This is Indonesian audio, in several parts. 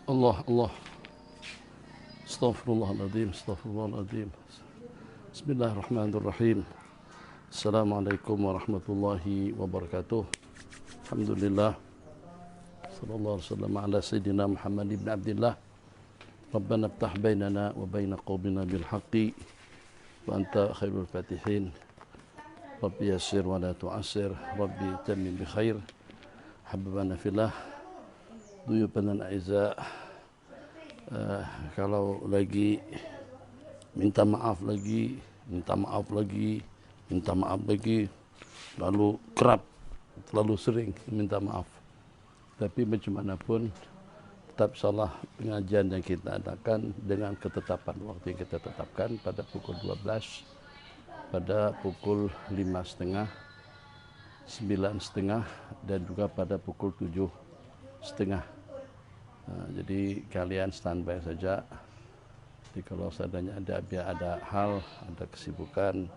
Allah. Astaghfirullahaladzim. Bismillahirrahmanirrahim. Assalamualaikum warahmatullahi wabarakatuh. Alhamdulillah. Sallallahu alaihi wasallam ala sayyidina Muhammad ibn Abdullah. Rabbana iftah bainana wa baina qaumina bil haqqi wa anta khairul fatihin. Rabbi yassir wa la tu'assir. Rabbi tammim bi khair. Habibana fillah. Duyuban al-a'izza. Kalau lagi minta maaf lagi, lalu kerap, terlalu sering minta maaf. Tapi bagaimanapun tetap salah pengajian yang kita adakan dengan ketetapan waktu yang kita tetapkan pada pukul 12, pada pukul 5.30, 9.30, dan juga pada pukul 7.30. Jadi kalian standby saja. Jadi kalau seandainya ada hal, ada kesibukan,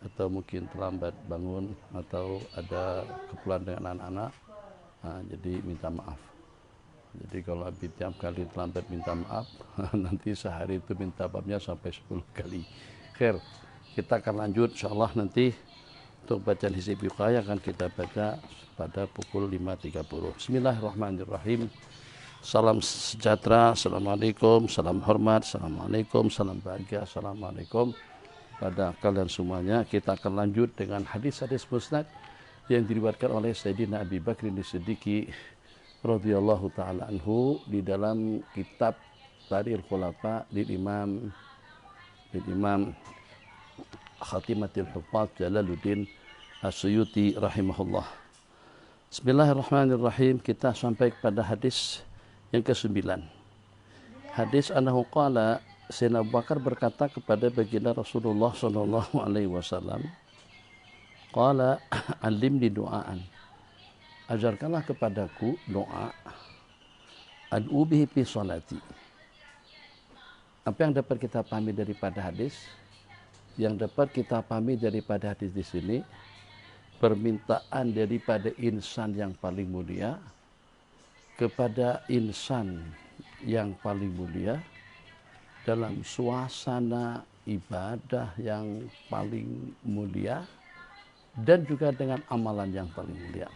atau mungkin terlambat bangun, atau ada keperluan dengan anak-anak, jadi minta maaf. Jadi kalau Habib tiap kali terlambat minta maaf, nanti sehari itu minta maafnya sampai 10 kali. Khair, kita akan lanjut insyaallah nanti untuk bacaan hizib Wiqayah akan kita baca pada pukul 5.30. Bismillahirrahmanirrahim. Salam sejahtera, assalamualaikum, salam hormat, assalamualaikum, salam bahagia, assalamualaikum pada kalian semuanya. Kita akan lanjut dengan hadis-hadis musnad yang diriwayatkan oleh Sayyidina Abi Bakrin As-Siddiqi radhiyallahu taala anhu di dalam kitab Tarikhul Khulafa lil Imam Khatimatul Huffaz Jalaluddin As-Suyuti rahimahullah. Bismillahirrahmanirrahim. Kita sampai kepada hadis yang ke-9. Hadis annahu qala, Sayyidina Abu Bakar berkata kepada baginda Rasulullah sallallahu alaihi wasallam, qala alimni du'aan, ajarkanlah kepadaku doa, ad'u bihi fi salati. Apa yang dapat kita pahami daripada hadis? Yang dapat kita pahami daripada hadis di sini, permintaan daripada insan yang paling mulia kepada insan yang paling mulia dalam suasana ibadah yang paling mulia dan juga dengan amalan yang paling mulia.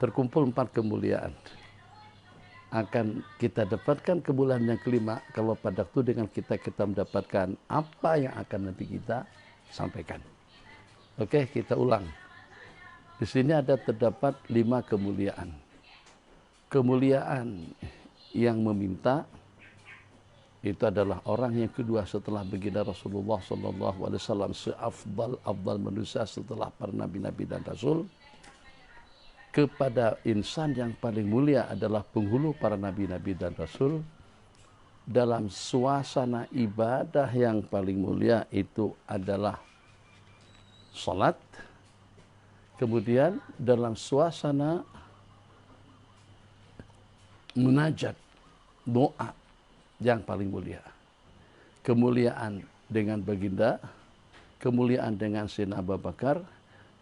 Terkumpul 4 kemuliaan. Akan kita dapatkan kemuliaan yang kelima kalau pada waktu dengan kita mendapatkan apa yang akan nanti kita sampaikan. Oke, kita ulang. Di sini ada terdapat 5 kemuliaan. Kemuliaan yang meminta itu adalah orang yang kedua setelah baginda Rasulullah sallallahu alaihi wasallam, seafdal manusia setelah para nabi-nabi dan rasul. Kepada insan yang paling mulia adalah penghulu para nabi-nabi dan rasul dalam suasana ibadah yang paling mulia itu adalah salat. Kemudian dalam suasana munajat, doa yang paling mulia. Kemuliaan dengan baginda, kemuliaan dengan Sayyidina Abu Bakar,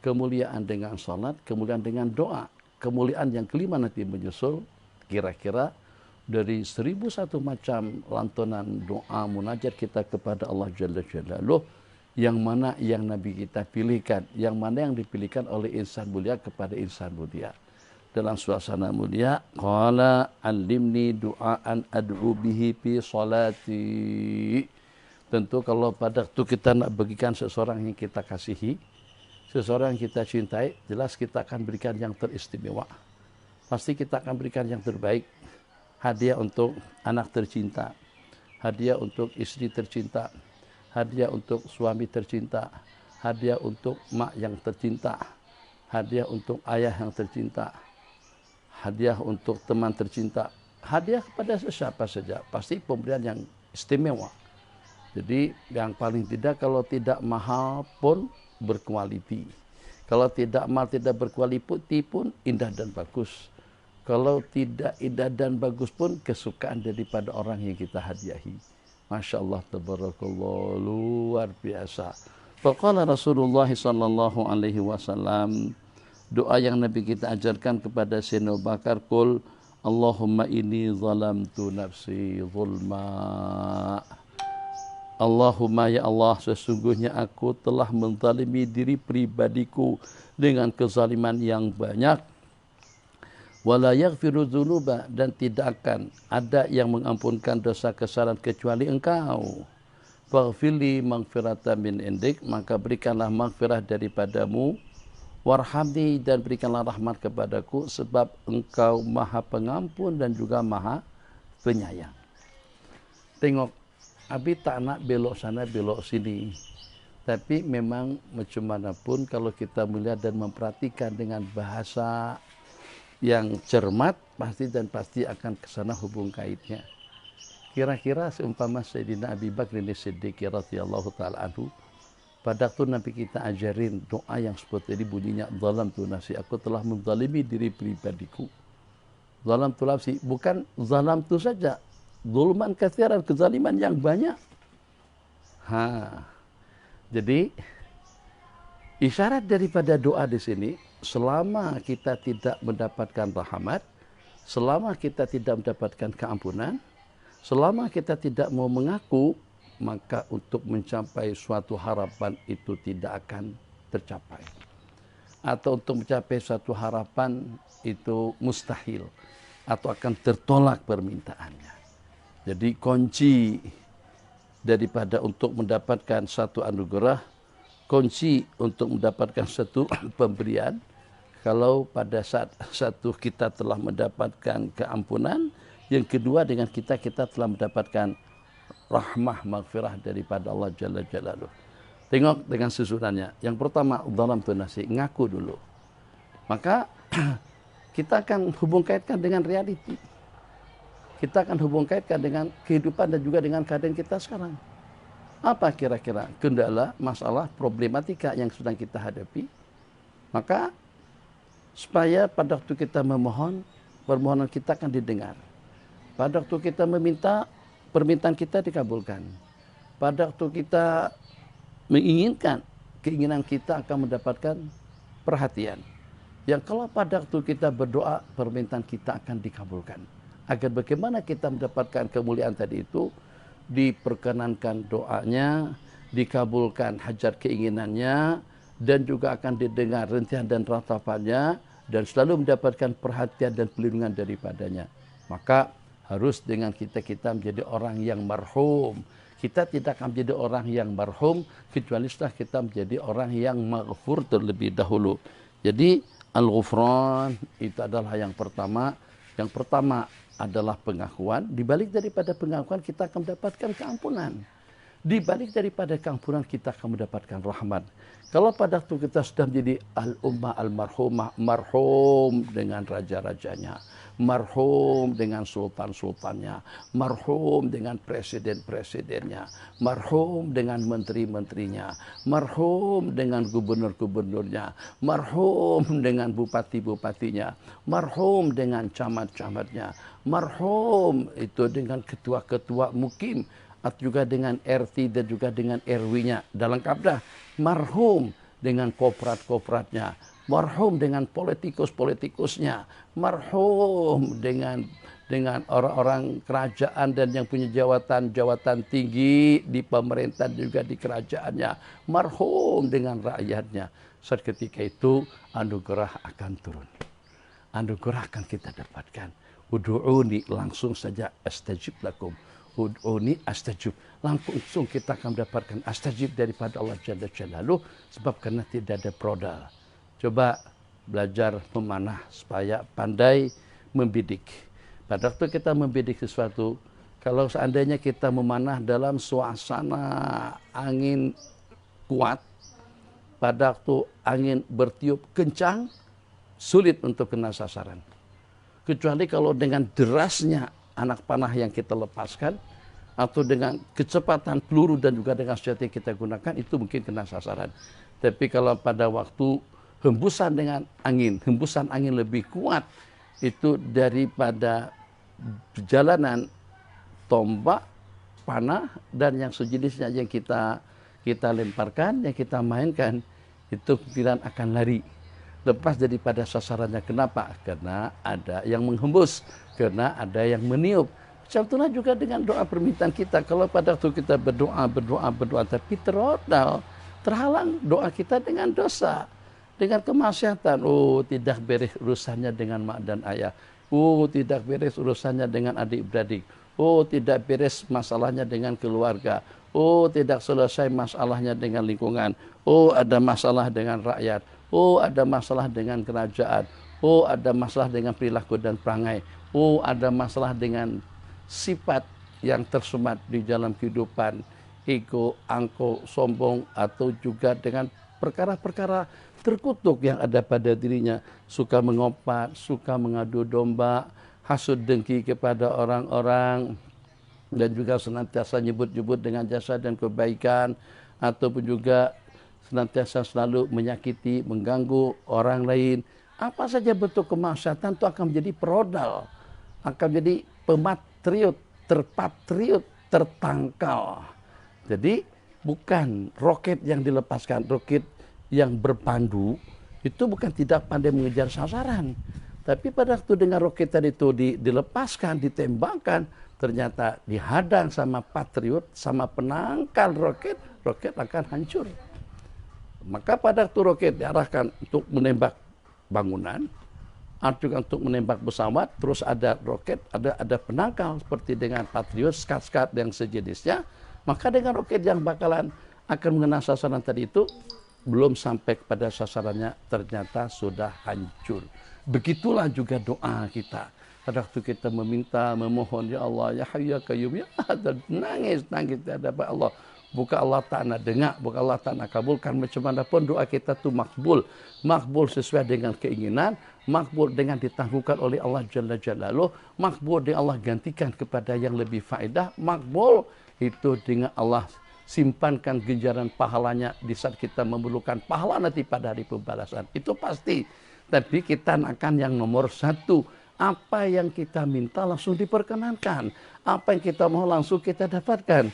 kemuliaan dengan salat, kemuliaan dengan doa. Kemuliaan yang kelima nanti menyusul kira-kira dari 1001 macam lantunan doa munajat kita kepada Allah Jalla Jalaluh, yang mana yang Nabi kita pilihkan, yang mana yang dipilihkan oleh insan mulia kepada insan mulia. Dalam suasana mulia, qala alimni du'aan ad'u bihi fi salati. Tentu kalau pada waktu kita nak bagikan seseorang yang kita kasihi, seseorang yang kita cintai, jelas kita akan berikan yang teristimewa. Pasti kita akan berikan yang terbaik. Hadiah untuk anak tercinta, hadiah untuk istri tercinta, hadiah untuk suami tercinta, hadiah untuk mak yang tercinta, hadiah untuk ayah yang tercinta, hadiah untuk teman tercinta, hadiah kepada siapa saja, pasti pemberian yang istimewa. Jadi yang paling tidak, kalau tidak mahal pun berkualiti. Kalau tidak mahal, tidak berkualiti pun indah dan bagus. Kalau tidak indah dan bagus pun kesukaan daripada orang yang kita hadiahi. Masya Allah, tabarakallah, luar biasa. Faqala Rasulullah sallallahu alaihi wasallam, doa yang Nabi kita ajarkan kepada Sayyidina Abu Bakar, qul Allahumma inni zalamtu nafsi zulma. Allahumma ya Allah, sesungguhnya aku telah menzalimi diri pribadiku dengan kezaliman yang banyak. Wala yaghfiru dzunuba, dan tidak akan ada yang mengampunkan dosa kesalahan kecuali Engkau. Faghfirli maghfiratan min indik, maka berikanlah maghfirah daripadamu. Warhamni, dan berikanlah rahmat kepadaku, sebab Engkau Maha Pengampun dan juga Maha Penyayang. Tengok, Abi tak nak belok sana belok sini, tapi memang macam mana pun kalau kita melihat dan memperhatikan dengan bahasa yang cermat, pasti akan ke sana hubung kaitnya. Kira-kira seumpama Sayyidina Abi Bakr As-Siddiq radhiyallahu taala anhu, pada waktu Nabi kita ajarin doa yang seperti ini bunyinya, zalamtu nafsi, aku telah menzalimi diri pribadiku. Zalamtu nafsi, bukan zalamtu saja, zulman katsiran, kezaliman yang banyak. Jadi isyarat daripada doa di sini, selama kita tidak mendapatkan rahmat, selama kita tidak mendapatkan keampunan, selama kita tidak mau mengaku, maka untuk mencapai suatu harapan itu tidak akan tercapai. Atau untuk mencapai suatu harapan itu mustahil, atau akan tertolak permintaannya. Jadi kunci daripada untuk mendapatkan satu anugerah, kunci untuk mendapatkan satu pemberian, kalau pada saat satu kita telah mendapatkan keampunan, yang kedua dengan kita telah mendapatkan rahmah maghfirah daripada Allah Jalla Jalaluh. Tengok dengan susunannya. Yang pertama, zalamtu nafsi, ngaku dulu. Maka kita akan hubung kaitkan dengan realiti. Kita akan hubung kaitkan dengan kehidupan dan juga dengan keadaan kita sekarang. Apa kira-kira kendala, masalah, problematika yang sedang kita hadapi? Maka supaya pada waktu kita memohon, permohonan kita akan didengar. Pada waktu kita meminta, permintaan kita dikabulkan. Pada waktu kita menginginkan, keinginan kita akan mendapatkan perhatian. Yang kalau pada waktu kita berdoa, permintaan kita akan dikabulkan. Agar bagaimana kita mendapatkan kemuliaan tadi itu, diperkenankan doanya, dikabulkan hajat keinginannya, dan juga akan didengar rintihan dan ratapannya, dan selalu mendapatkan perhatian dan perlindungan daripadanya. Maka harus dengan kita menjadi orang yang marhum. Kita tidak akan menjadi orang yang marhum kecuali setelah kita menjadi orang yang maghfur terlebih dahulu. Jadi al-ghufran itu adalah yang pertama. Yang pertama adalah pengakuan. Di balik daripada pengakuan kita akan mendapatkan keampunan. Di balik daripada keampunan kita akan mendapatkan rahmat. Kalau pada waktu kita sudah menjadi al-ummah al-marhumah, marhum dengan raja-rajanya, marhum dengan sultan-sultannya, marhum dengan presiden-presidennya, marhum dengan menteri-menterinya, marhum dengan gubernur-gubernurnya, marhum dengan bupati-bupatinya, marhum dengan camat-camatnya, marhum itu dengan ketua-ketua mukim, atau juga dengan RT dan juga dengan RW-nya. Dalam kabdah, marhum dengan koprat-kopratnya, marhum dengan politikus-politikusnya, marhum dengan orang-orang kerajaan dan yang punya jawatan tinggi di pemerintah juga di kerajaannya, marhum dengan rakyatnya. Saat ketika itu anugerah akan turun. Anugerah akan kita dapatkan. Ud'uni, langsung saja astajib lakum. Ud'uni astajib. Langsung kita akan mendapatkan astajib daripada Allah Jalla Jalaluh, sebab karena tidak ada prodal. Coba belajar memanah supaya pandai membidik. Pada waktu kita membidik sesuatu, kalau seandainya kita memanah dalam suasana angin kuat, pada waktu angin bertiup kencang, sulit untuk kena sasaran. Kecuali kalau dengan derasnya anak panah yang kita lepaskan, atau dengan kecepatan peluru dan juga dengan senjata yang kita gunakan, itu mungkin kena sasaran. Tapi kalau pada waktu hembusan dengan angin, hembusan angin lebih kuat, itu daripada perjalanan tombak, panah, dan yang sejenisnya yang kita lemparkan, yang kita mainkan, itu kemungkinan akan lari. lepas daripada sasarannya. Kenapa? Karena ada yang menghembus, karena ada yang meniup. Macam itulah juga dengan doa permintaan kita. Kalau pada waktu kita berdoa, tapi terhalang doa kita dengan dosa, dengan kemaksiatan. Oh, tidak beres urusannya dengan mak dan ayah. Oh, tidak beres urusannya dengan adik-beradik. Oh, tidak beres masalahnya dengan keluarga. Oh, tidak selesai masalahnya dengan lingkungan. Oh, ada masalah dengan rakyat. Oh, ada masalah dengan kerajaan. Oh, ada masalah dengan perilaku dan perangai. Oh, ada masalah dengan sifat yang tersemat di dalam kehidupan. Ego, angko, sombong, atau juga dengan perkara-perkara terkutuk yang ada pada dirinya. Suka mengompat, suka mengadu domba, hasud dengki kepada orang-orang, dan juga senantiasa nyebut-nyebut dengan jasa dan kebaikan, ataupun juga senantiasa selalu menyakiti, mengganggu orang lain. Apa saja bentuk kemaksiatan itu akan menjadi perodal, akan menjadi pematriot, terpatriot, tertangkal. Jadi bukan roket yang dilepaskan, roket yang berpandu itu bukan tidak pandai mengejar sasaran. Tapi pada waktu dengan roket tadi itu dilepaskan, ditembakkan, ternyata dihadang sama patriot, sama penangkal roket, roket akan hancur. Maka pada waktu roket diarahkan untuk menembak bangunan, juga untuk menembak pesawat, terus ada roket, ada penangkal seperti dengan patriot, skat-skat yang sejenisnya, maka dengan roket yang bakalan akan mengenai sasaran tadi itu, belum sampai kepada sasarannya, ternyata sudah hancur. Begitulah juga doa kita. Pada waktu kita meminta, memohon, ya Allah, ya Hayyu ya Qayyum, ya Allah, nangis di hadapan Allah. Bukan Allah tak nak dengar, bukan Allah tak nak kabulkan. Macam mana pun doa kita tu makbul. Makbul sesuai dengan keinginan, makbul dengan ditangguhkan oleh Allah Jalla Jalaluh, makbul dengan Allah gantikan kepada yang lebih faedah, makbul itu dengan Allah simpankan ganjaran pahalanya di saat kita memerlukan pahala nanti pada hari pembalasan. Itu pasti. Tapi kita akan yang nomor satu. Apa yang kita minta langsung diperkenankan. Apa yang kita mau langsung kita dapatkan.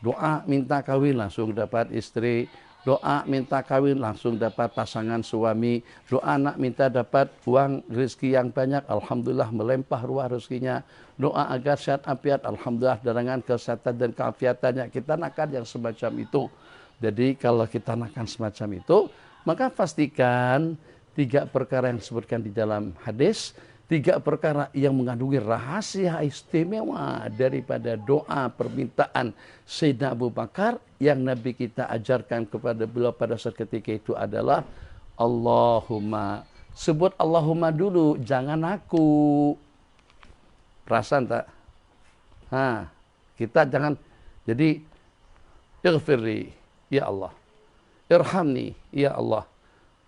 Doa minta kawin langsung dapat istri. Doa minta kawin langsung dapat pasangan suami. Doa nak minta dapat uang rezeki yang banyak. Alhamdulillah melempah ruah rezekinya. Doa agar sehat afiat. Alhamdulillah dengan kesehatan dan keafiatannya. Kita nakkan yang semacam itu. Jadi kalau kita nakkan semacam itu, maka pastikan 3 perkara yang disebutkan di dalam hadis. 3 perkara yang mengandungi rahasia istimewa daripada doa permintaan Sayyidina Abu Bakar yang Nabi kita ajarkan kepada beliau pada saat ketika itu adalah Allahumma. Sebut Allahumma dulu, jangan aku. Perasaan tak? Kita jangan. Jadi ighfirli, ya Allah. Irhamni, ya Allah.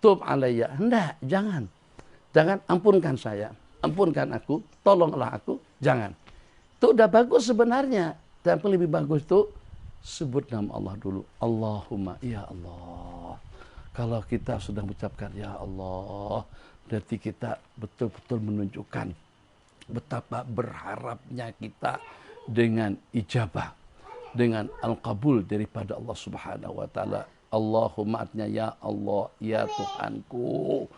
Tub alayya. Hendak, jangan. Jangan ampunkan saya. Ampunkan aku, tolonglah aku, jangan. Itu udah bagus sebenarnya. Tapi lebih bagus itu sebut nama Allah dulu. Allahumma, ya Allah. Kalau kita sudah mengucapkan ya Allah, berarti kita betul-betul menunjukkan betapa berharapnya kita dengan ijabah, dengan al-qabul daripada Allah Subhanahu wa taala. Allahumma artinya ya Allah, ya Tuhanku.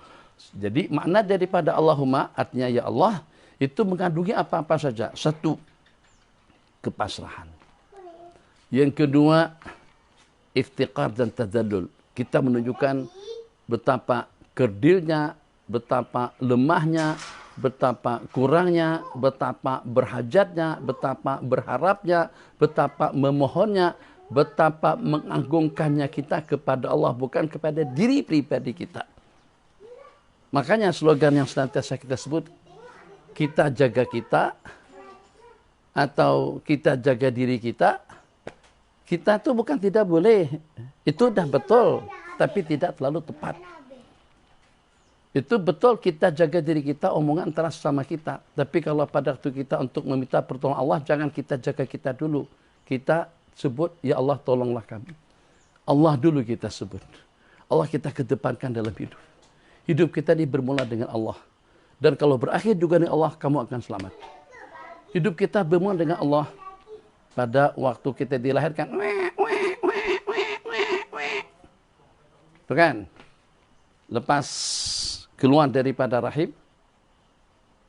Jadi makna daripada Allahumma artinya ya Allah itu mengandungi apa-apa saja. 1, kepasrahan. Yang kedua, iftiqar dan tadallul. Kita menunjukkan betapa kerdilnya, betapa lemahnya, betapa kurangnya, betapa berhajatnya, betapa berharapnya, betapa memohonnya, betapa mengagungkannya kita kepada Allah, bukan kepada diri pribadi kita. Makanya slogan yang senantiasa kita sebut, kita jaga kita, atau kita jaga diri kita. Kita tuh bukan tidak boleh, itu dah betul, tapi tidak terlalu tepat. Itu betul kita jaga diri kita, omongan antara sesama kita. Tapi kalau pada waktu kita untuk meminta pertolongan Allah, jangan kita jaga kita dulu. Kita sebut, ya Allah tolonglah kami. Allah dulu kita sebut. Allah kita kedepankan dalam hidup. Hidup kita ini bermula dengan Allah. Dan kalau berakhir juga dengan Allah, kamu akan selamat. Hidup kita bermula dengan Allah. Pada waktu kita dilahirkan. Itu kan? Lepas keluar daripada rahim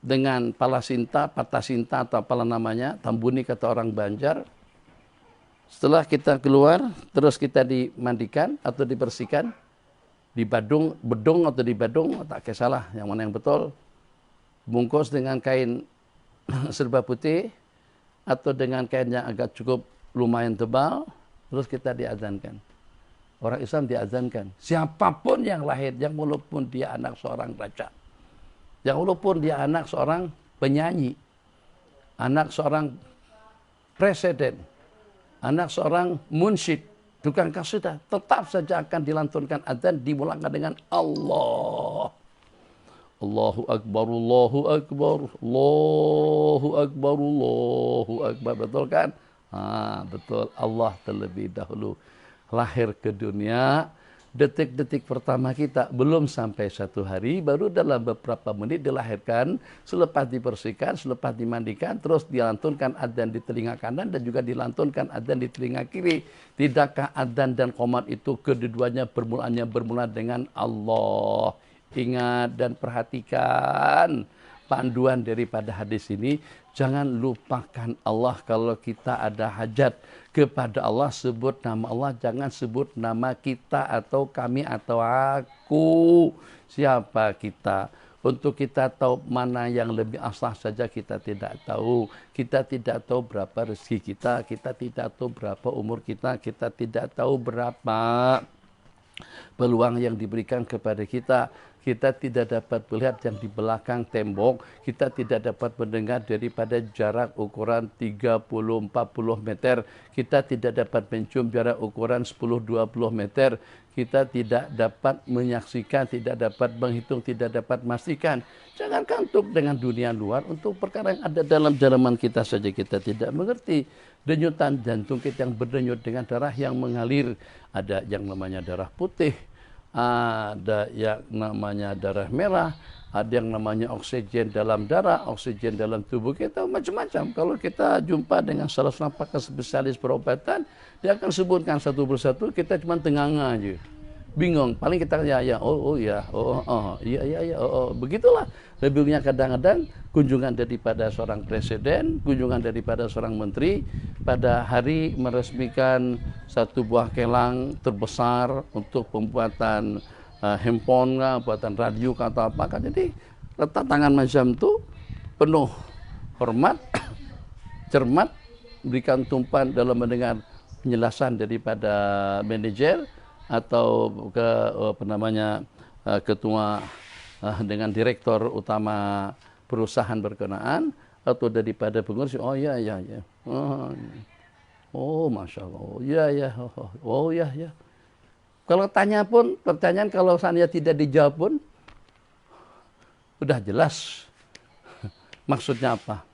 dengan palasinta, patasinta atau apalah namanya, tambuni kata orang Banjar. Setelah kita keluar, terus kita dimandikan atau dibersihkan, bedung atau dibadung, tak kisahlah yang mana yang betul. Bungkus dengan kain serba putih atau dengan kain yang agak cukup lumayan tebal, terus kita diazankan. Orang Islam diazankan. Siapapun yang lahir, yang walaupun dia anak seorang raja, yang walaupun dia anak seorang penyanyi, anak seorang presiden, anak seorang munsyid, tukang kasidah, tetap saja akan dilantunkan azan dimulakan dengan Allah. Allahu Akbar, Allahu Akbar, Allahu Akbar, Allahu Akbar. Betul kan? Betul. Allah terlebih dahulu lahir ke dunia. Detik-detik pertama kita belum sampai 1 hari, baru dalam beberapa menit dilahirkan, selepas dibersihkan, selepas dimandikan, terus dilantunkan adzan di telinga kanan dan juga dilantunkan adzan di telinga kiri. Tidakkah adzan dan qomat itu kedua-duanya bermula dengan Allah? Ingat dan perhatikan panduan daripada hadis ini. Jangan lupakan Allah. Kalau kita ada hajat kepada Allah, sebut nama Allah. Jangan sebut nama kita atau kami atau aku. Siapa kita? Untuk kita tahu mana yang lebih aslah saja kita tidak tahu. Kita tidak tahu berapa rezeki kita. Kita tidak tahu berapa umur kita. Kita tidak tahu berapa peluang yang diberikan kepada kita. Kita tidak dapat melihat yang di belakang tembok. Kita tidak dapat mendengar daripada jarak ukuran 30-40 meter. Kita tidak dapat mencium jarak ukuran 10-20 meter. Kita tidak dapat menyaksikan, tidak dapat menghitung, tidak dapat memastikan. Jangan kantuk dengan dunia luar. Untuk perkara yang ada dalam dalaman kita saja kita tidak mengerti. Denyutan jantung kita yang berdenyut dengan darah yang mengalir. Ada yang namanya darah putih, ada yang namanya darah merah, ada yang namanya oksigen dalam darah, oksigen dalam tubuh kita, macam-macam. Kalau kita jumpa dengan salah seorang pakar spesialis perobatan, dia akan sebutkan satu persatu, kita cuma tengah-tengah aja. Bingung, paling kita ya, begitulah. Lebihnya kadang-kadang kunjungan daripada seorang presiden, kunjungan daripada seorang menteri pada hari meresmikan satu buah kelang terbesar untuk pembuatan handphone, pembuatan radio atau apa. Jadi letak tangan macam itu penuh hormat, cermat, berikan tumpan dalam mendengar penjelasan daripada manajer atau ketua dengan direktur utama perusahaan berkenaan atau daripada pengurus. Masya Allah, ya. Kalau tanya pun pertanyaan, kalau seandainya tidak dijawab pun udah jelas maksudnya apa.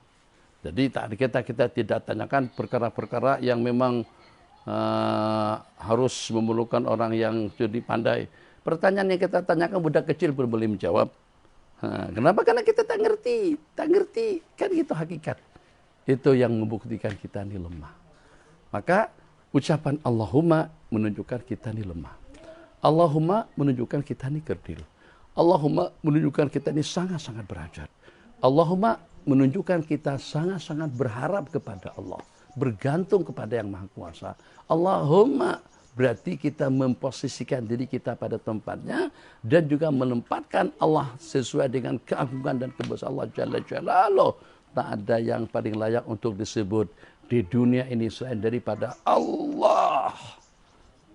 Jadi kita tidak tanyakan perkara-perkara yang memang harus memerlukan orang yang sudah pandai. Pertanyaan yang kita tanyakan budak kecil pun boleh menjawab. Kenapa? Karena kita tak ngerti. Kan itu hakikat. Itu yang membuktikan kita ini lemah. Maka ucapan Allahumma menunjukkan kita ini lemah. Allahumma menunjukkan kita ini kerdil. Allahumma menunjukkan kita ini sangat-sangat berhajat. Allahumma menunjukkan kita sangat-sangat berharap kepada Allah. Bergantung kepada yang Maha Kuasa. Allahumma berarti kita memposisikan diri kita pada tempatnya dan juga menempatkan Allah sesuai dengan keagungan dan kebesaran Allah Jalla Jalaluh. Tak ada yang paling layak untuk disebut di dunia ini selain daripada Allah.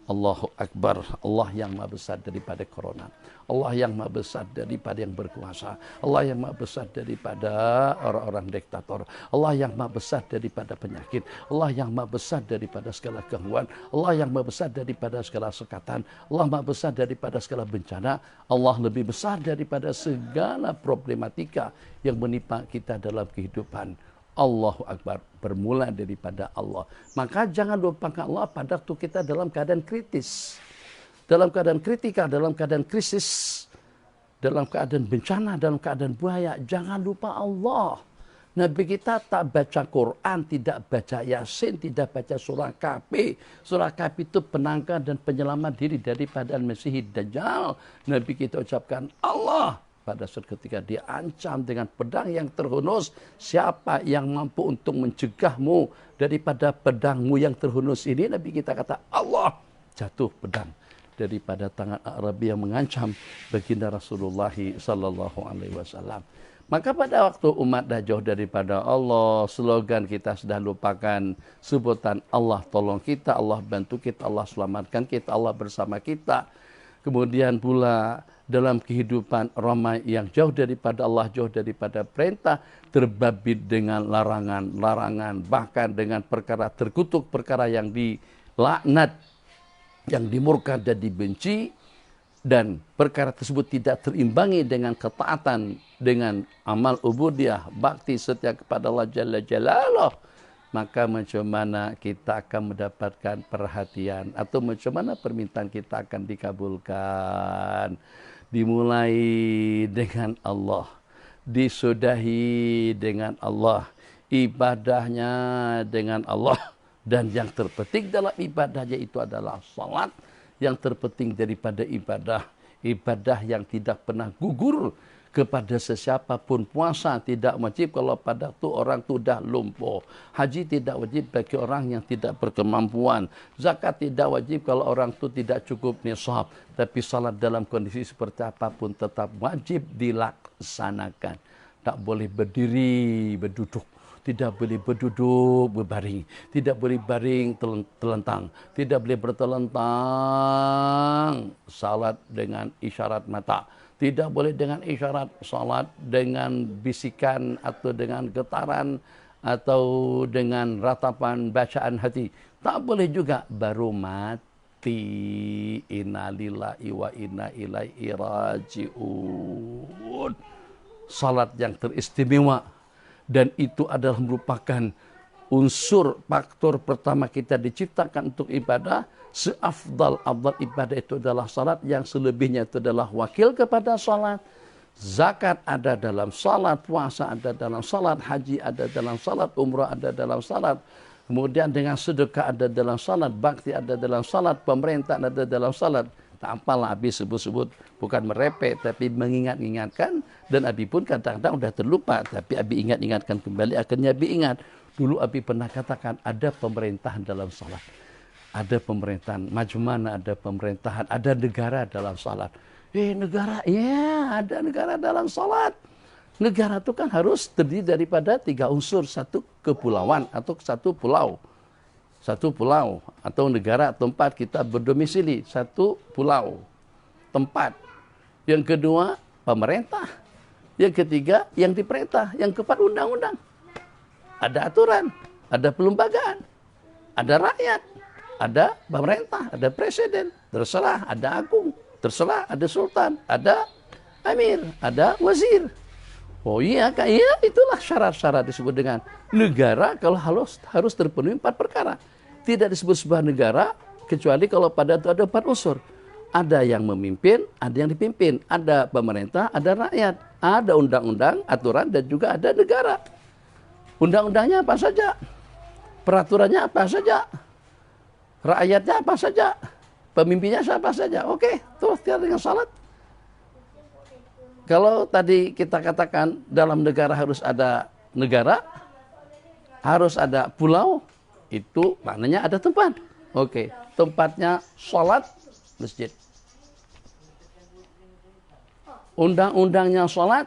Allahu Akbar. Allah yang maha besar daripada corona. Allah yang maha besar daripada yang berkuasa. Allah yang maha besar daripada orang-orang diktator. Allah yang maha besar daripada penyakit. Allah yang maha besar daripada segala gangguan. Allah yang maha besar daripada segala sekatan. Allah maha besar daripada segala bencana. Allah lebih besar daripada segala problematika yang menimpa kita dalam kehidupan. Allahu Akbar, bermula daripada Allah. Maka jangan lupakan Allah pada waktu kita dalam keadaan kritis. Dalam keadaan kritikal, dalam keadaan krisis, dalam keadaan bencana, dalam keadaan bahaya. Jangan lupa Allah. Nabi kita tak baca Quran, tidak baca Yasin, tidak baca surah Kahfi. Surah Kahfi itu penangkal dan penyelamat diri daripada Al-Masih Dajjal. Nabi kita ucapkan Allah. pada saat ketika diancam dengan pedang yang terhunus, siapa yang mampu untuk mencegahmu daripada pedangmu yang terhunus ini? Nabi kita kata, Allah. Jatuh pedang daripada tangan Arabi yang mengancam baginda Rasulullah sallallahu alaihi wasallam. Maka pada waktu umat dah jauh daripada Allah, slogan kita sudah lupakan, sebutan Allah tolong kita, Allah bantu kita, Allah selamatkan kita, Allah bersama kita. Kemudian pula dalam kehidupan ramai yang jauh daripada Allah, jauh daripada perintah, terbabit dengan larangan-larangan, bahkan dengan perkara terkutuk, perkara yang dilaknat, yang dimurka dan dibenci, dan perkara tersebut tidak terimbangi dengan ketaatan, dengan amal ubudiyah, bakti setia kepada Allah Jalla Jalaluh, maka macam mana kita akan mendapatkan perhatian, atau macam mana permintaan kita akan dikabulkan? Dimulai dengan Allah, disudahi dengan Allah, ibadahnya dengan Allah, dan yang terpenting dalam ibadahnya itu adalah salat. Yang terpenting daripada ibadah yang tidak pernah gugur kepada sesiapa pun. Puasa tidak wajib kalau pada tu orang tu dah lumpuh. Haji tidak wajib bagi orang yang tidak berkemampuan. Zakat tidak wajib kalau orang tu tidak cukup nisab. Tapi salat dalam kondisi seperti apapun tetap wajib dilaksanakan. Tak boleh berdiri, berduduk. Tidak boleh berduduk, berbaring. Tidak boleh baring, terlentang. Tidak boleh bertelentang. Salat dengan isyarat mata. Tidak boleh dengan isyarat salat, dengan bisikan atau dengan getaran atau dengan ratapan bacaan hati. Tak boleh juga baru mati. Innalillahi wa inna ilaihi raji'un. Salat yang teristimewa. Dan itu adalah merupakan unsur faktor pertama kita diciptakan untuk ibadah. Seafdal-afdal ibadah itu adalah salat, yang selebihnya itu adalah wakil kepada salat. Zakat ada dalam salat, puasa ada dalam salat, haji ada dalam salat, umrah ada dalam salat. Kemudian dengan sedekah ada dalam salat, bakti ada dalam salat, pemerintah ada dalam salat. Tak apalah Abi sebut-sebut, bukan merepek tapi mengingat-ingatkan, dan Abi pun kadang-kadang sudah terlupa, tapi Abi ingat-ingatkan kembali, akhirnya Abi ingat. Dulu Abi pernah katakan ada pemerintahan dalam salat. Ada pemerintahan, macam mana ada pemerintahan, ada negara dalam salat. Negara, ya ada negara dalam salat. Negara itu kan harus terdiri daripada 3 unsur, satu kepulauan atau satu pulau. Satu pulau atau negara tempat kita berdomisili, satu pulau tempat. Yang kedua pemerintah. Yang ketiga yang diperintah. Yang keempat undang-undang. Ada aturan, ada pelembagaan, ada rakyat, ada pemerintah, ada presiden, terserah, ada agung, terserah, ada sultan, ada amir, ada wazir. Oh iya, itulah syarat-syarat disebut dengan negara. Kalau harus terpenuhi 4 perkara. Tidak disebut sebuah negara kecuali kalau pada itu ada 4 unsur. Ada yang memimpin, ada yang dipimpin, ada pemerintah, ada rakyat, ada undang-undang, aturan, dan juga ada negara. Undang-undangnya apa saja, peraturannya apa saja, rakyatnya apa saja, pemimpinnya siapa saja. Oke, tuh dengan salat. Kalau tadi kita katakan dalam negara harus ada negara, harus ada pulau, itu maknanya ada tempat. Oke, tempatnya salat, masjid. Undang-undangnya salat,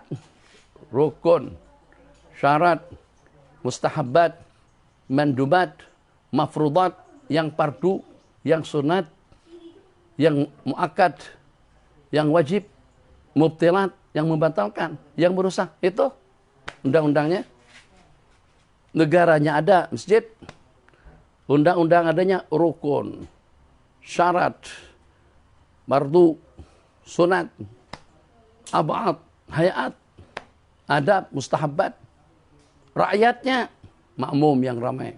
rukun, syarat, mustahabat, mandubat, mafrudat, yang fardu, yang sunat, yang muakkad, yang wajib, mubtilat, yang membatalkan, yang merusak. Itu undang-undangnya. Negaranya ada masjid. Undang-undang adanya rukun, syarat, fardu, sunat, ab'ad, hayat, adab, mustahabat. Rakyatnya makmum yang ramai.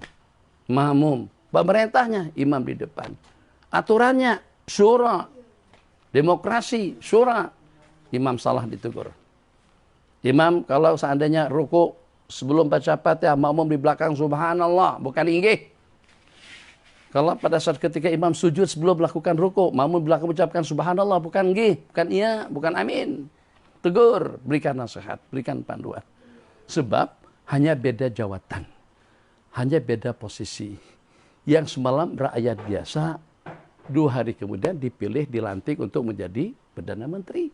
Makmum. Pemerintahnya imam di depan. Aturannya syura. Demokrasi, syura. Imam salah ditegur. Imam kalau seandainya ruku sebelum baca Fatihah, makmum di belakang subhanallah, bukan inggih. Kalau pada saat ketika imam sujud sebelum melakukan ruku, makmum di belakang mengucapkan subhanallah, bukan inggih, bukan iya, bukan amin. tegur, berikan nasihat, berikan panduan. Sebab hanya beda jawatan, hanya beda posisi. Yang semalam rakyat biasa, 2 hari kemudian dipilih, dilantik untuk menjadi Perdana Menteri.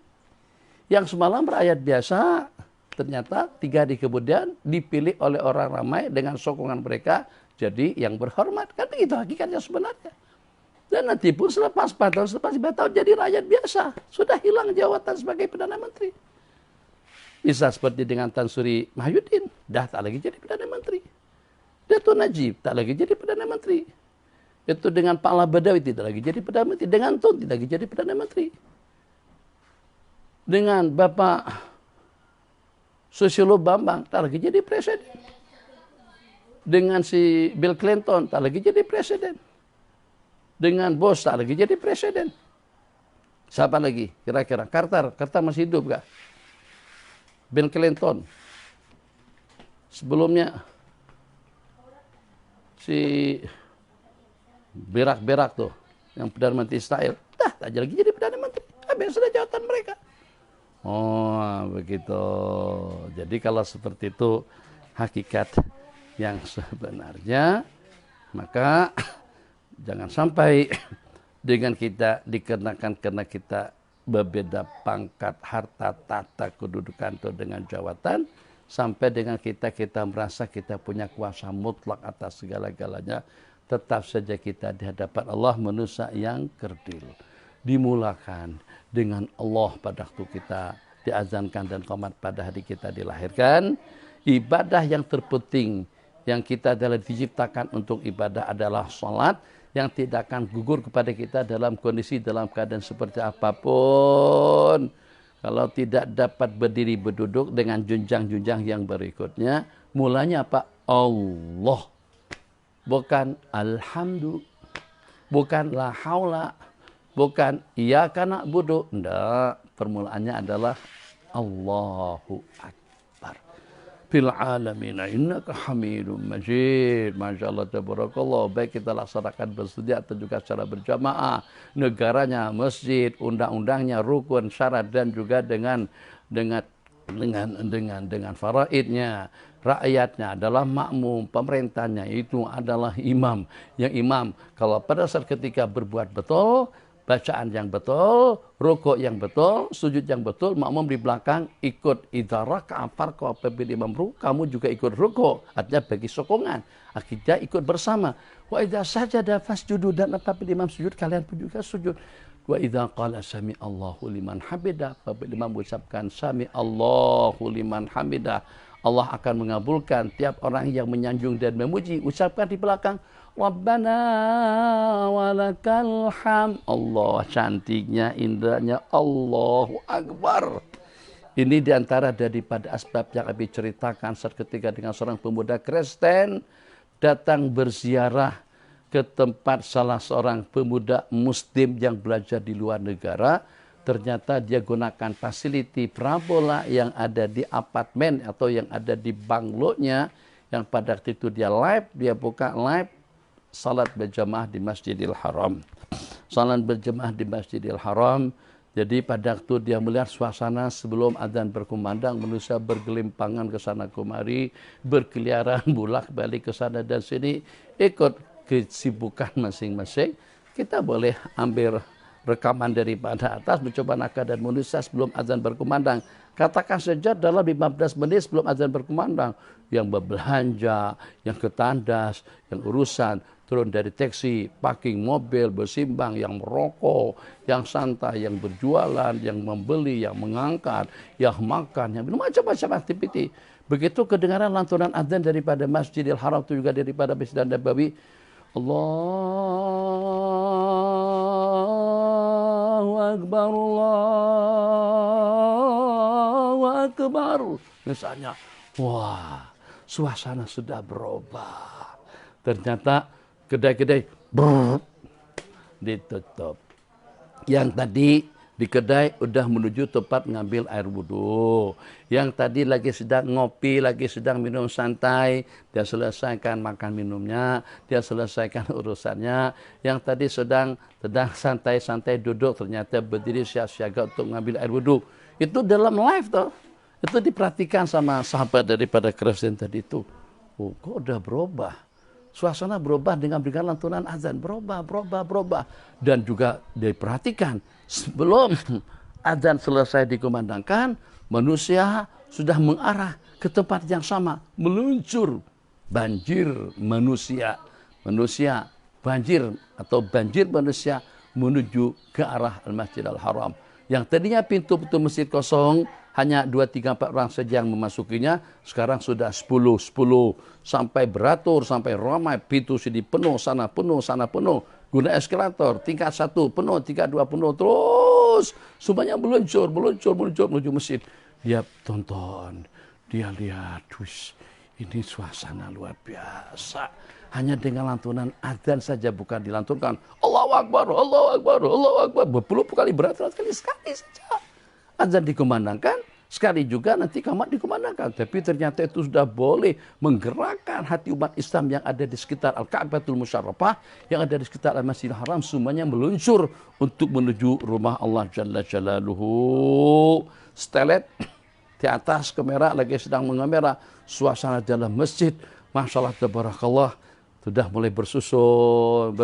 Yang semalam rakyat biasa, ternyata 3 hari kemudian dipilih oleh orang ramai dengan sokongan mereka jadi yang berhormat. Kan begitu hakikatnya sebenarnya. Dan nanti pun selepas 4 tahun, selepas 5 tahun jadi rakyat biasa. Sudah hilang jawatan sebagai Perdana Menteri. Bisa seperti dengan Tan Sri Mahyudin, dah tak lagi jadi Perdana Menteri. Datuk Najib tak lagi jadi Perdana Menteri. Itu dengan Pak Allah Badawi tidak lagi jadi Perdana Menteri. Dengan Tun tidak lagi jadi Perdana Menteri. Dengan Bapak Susilo Bambang tak lagi jadi presiden. Dengan si Bill Clinton tak lagi jadi presiden. Dengan Bush tak lagi jadi presiden. Siapa lagi kira-kira? Carter masih hidup gak? Bill Clinton. Sebelumnya si berak-berak tuh yang Perdana Menteri Israel. Dah tak lagi jadi Perdana Menteri. Habis sudah jawatan mereka. Oh, begitu. Jadi kalau seperti itu hakikat yang sebenarnya, maka jangan sampai dengan kita dikenakan karena kita berbeda pangkat, harta, tata, kedudukan itu dengan jawatan, sampai dengan kita merasa kita punya kuasa mutlak atas segala-galanya. Tetap saja kita di hadapan Allah manusia yang kerdil. Dimulakan dengan Allah pada waktu kita diazankan dan qomat pada hari kita dilahirkan. Ibadah yang terpenting yang kita adalah diciptakan untuk ibadah adalah salat, yang tidak akan gugur kepada kita dalam kondisi, dalam keadaan seperti apapun. Kalau tidak dapat berdiri berduduk dengan jenjang-jenjang yang berikutnya, mulanya apa? Allah. Bukan alhamdulillah, bukan la haula, bukan iyyaka na'budu. Enggak, permulaannya adalah Allahu Akbar. Fil alamina innaka hamidum majid. Masya Allah, tabarakallah. Baik kita laksanakan bersedia atau juga secara berjamaah. Negaranya, masjid, undang-undangnya, rukun, syarat, dan juga dengan faraidnya. Rakyatnya adalah makmum, pemerintahnya itu adalah imam. Yang imam kalau pada saat ketika berbuat betul, bacaan yang betul, rukuk yang betul, sujud yang betul, makmum di belakang ikut. Idza raka'a farqa, apabila imam rukuk, kamu juga ikut rukuk. Artinya bagi sokongan. Akhirnya ikut bersama. Wa idza sajada fasjudu, dan apabila imam sujud, kalian pun juga sujud. Wa idza qala sami Allahu liman hamidah, apabila imam mengucapkan sami Allahu liman hamidah, Allah akan mengabulkan tiap orang yang menyanjung dan memuji. Ucapkan di belakang, Rabbana walakal hamd. Allah, cantiknya, indahnya, Allahu Akbar. Ini diantara daripada asbab yang kami ceritakan saat ketika dengan seorang pemuda Kristen datang berziarah ke tempat salah seorang pemuda Muslim yang belajar di luar negara. Ternyata dia gunakan fasiliti parabola yang ada di apartemen atau yang ada di banglonya, yang pada waktu itu dia buka live salat berjamaah di Masjidil Haram. Salat berjamaah di Masjidil Haram. Jadi pada waktu dia melihat suasana sebelum azan berkumandang, manusia bergelimpangan ke sana kemari, berkeliaran bolak-balik ke sana dan sini, ikut kesibukan masing-masing. Kita boleh ambil rekaman daripada atas, mencoba nakal dan manusia sebelum azan berkumandang. Katakan saja dalam 15 menit sebelum azan berkumandang, yang berbelanja, yang ke tandas, yang urusan, turun dari taksi, parking mobil, bersimbang, yang merokok, yang santai, yang berjualan, yang membeli, yang mengangkat, yang makan, yang minum, macam-macam aktiviti. Begitu kedengaran lantunan azan daripada Masjidil Haram, itu juga daripada Masjid Nabawi, Allahu Akbar, Allahu Akbar. Misalnya, wah, suasana sudah berubah. Ternyata kedai-kedai ditutup. Yang tadi di kedai udah menuju tempat ngambil air wudhu. Yang tadi lagi sedang ngopi, lagi sedang minum santai, dia selesaikan makan minumnya, dia selesaikan urusannya. Yang tadi sedang santai-santai duduk, ternyata berdiri siap-siaga untuk mengambil air wudhu. Itu dalam live toh. Itu diperhatikan sama sahabat daripada Kristen tadi itu. Oh, kok udah berubah. Suasana berubah dengan berikan lantunan azan. Berubah. Dan juga diperhatikan sebelum azan selesai dikumandangkan, manusia sudah mengarah ke tempat yang sama. Meluncur. Banjir manusia. Banjir atau banjir manusia menuju ke arah Al-Masjidil Haram. Yang tadinya pintu-pintu masjid kosong, hanya 2, 3, 4 orang saja yang memasukinya, sekarang sudah 10 sampai beratur, sampai ramai, pintu sini penuh, sana penuh, guna eskalator, tingkat 1 penuh, tingkat 2 penuh, terus semuanya meluncur menuju masjid. Dia tonton, dia lihat, ini suasana luar biasa. Hanya dengan lantunan adzan saja, bukan dilantunkan Allahu Akbar, berpuluh-puluh kali, beratus-ratus kali, sekali saja adzan dikumandangkan, sekali juga nanti qamat dikumandangkan. Tapi ternyata itu sudah boleh menggerakkan hati umat Islam yang ada di sekitar Al-Ka'batul Musyarrafah, yang ada di sekitar Al-Masjidil Haram, semuanya meluncur untuk menuju rumah Allah Jalla Jalaluhu. Setelet di atas kamera lagi sedang mengamera suasana dalam masjid, Masya Allah, tabarakallah, sudah mulai bersusun,